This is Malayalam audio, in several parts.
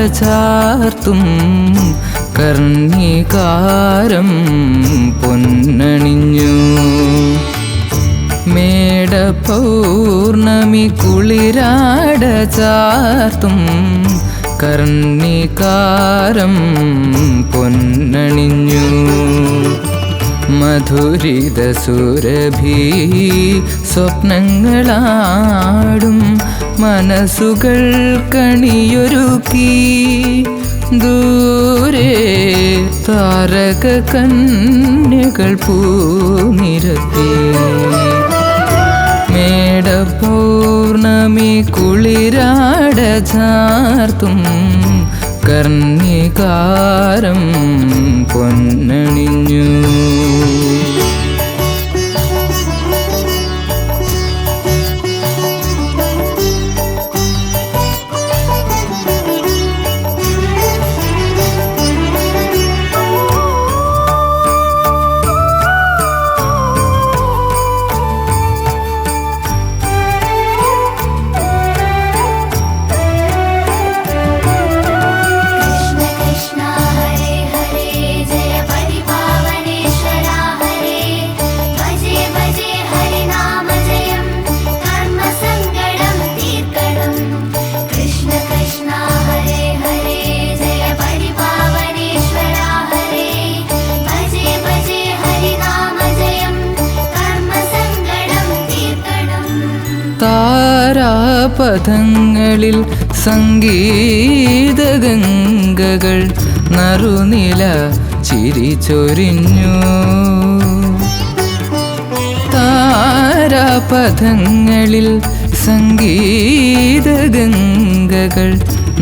ചാർത്തും കർണികാരം പൊന്നണിഞ്ഞു. മേട പൗർണമി കുളിരാട ചാർത്തും കർണികാരം പൊന്നണിഞ്ഞു. മധുരിത സുരഭി സ്വപ്നങ്ങളാടും മനസ്സുകൾ കണിയൊരുക്കി. ദൂരെ താരക കന്യകൾ പൂനിരത്തി. മേട പൗർണമി കുളിരാട ചാർത്തും കർണികാരം പൊന്നണിഞ്ഞു. താരാപഥങ്ങളിൽ സംഗീതഗംഗകൾ നറുനില ചിരിചൊരിഞ്ഞു. താരാപഥങ്ങളിൽ സംഗീതഗംഗകൾ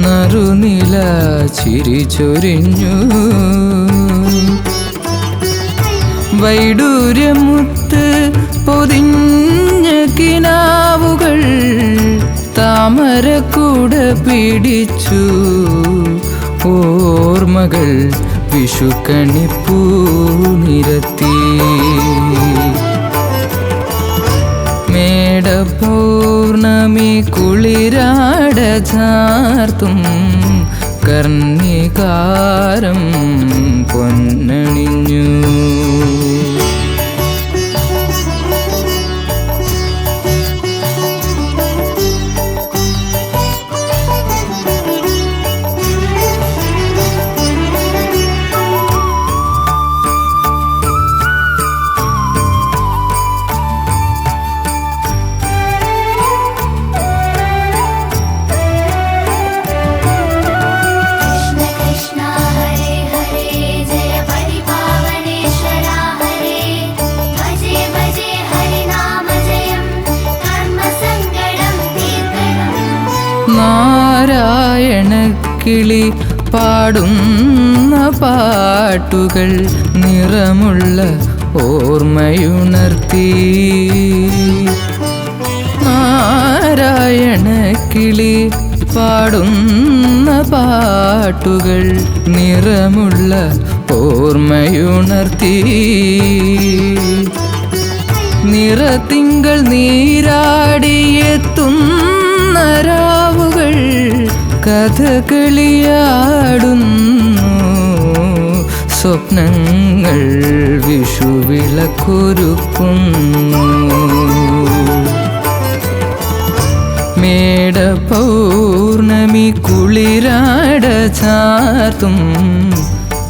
നറുനില ചിരിചൊരിഞ്ഞു. വൈഡൂര്യമുത്ത് പൊതിഞ്ഞ കിനാവുകൾ താമരക്കൂട പിടിച്ചു. ഓർമ്മകൾ വിഷുക്കണിപ്പൂ നിരത്തി. മേട പൗർണമി കുളിരാട ചാർത്തും കർണികാരം പൊന്നണിഞ്ഞു. നാരായണക്കിളി പാടുന്ന പാട്ടുകൾ നിറമുള്ള ഓർമ്മയുണർത്തി. നാരായണക്കിളി പാടുന്ന പാട്ടുകൾ നിറമുള്ള ഓർമ്മയുണർത്തി. നിറത്തിങ്കൾ നീരാടിയെത്തുന്ന രാവുകൾ കഥകളിയാടുന്നു. സ്വപ്നങ്ങൾ വിഷുവിളക്കൊരുക്കുന്നു. മേട പൗർണമി കുളിരാട ചാർത്തും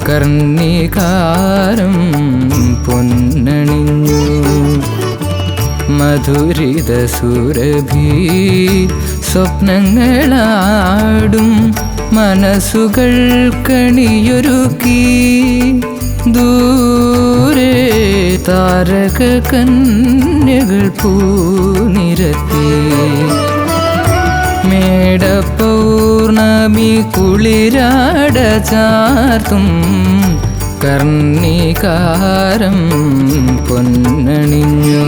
കർണികാരം പൊന്നണിഞ്ഞു. മധുരിത സുരഭി സ്വപ്നങ്ങളാടും മനസ്സുകൾ കണിയൊരുക്കി. ദൂരെ താരക കന്യകൾ പൂനിരത്തി. മേട പൗർണമി കുളിരാട ചാർത്തും കർണികാരം പൊന്നണിഞ്ഞു.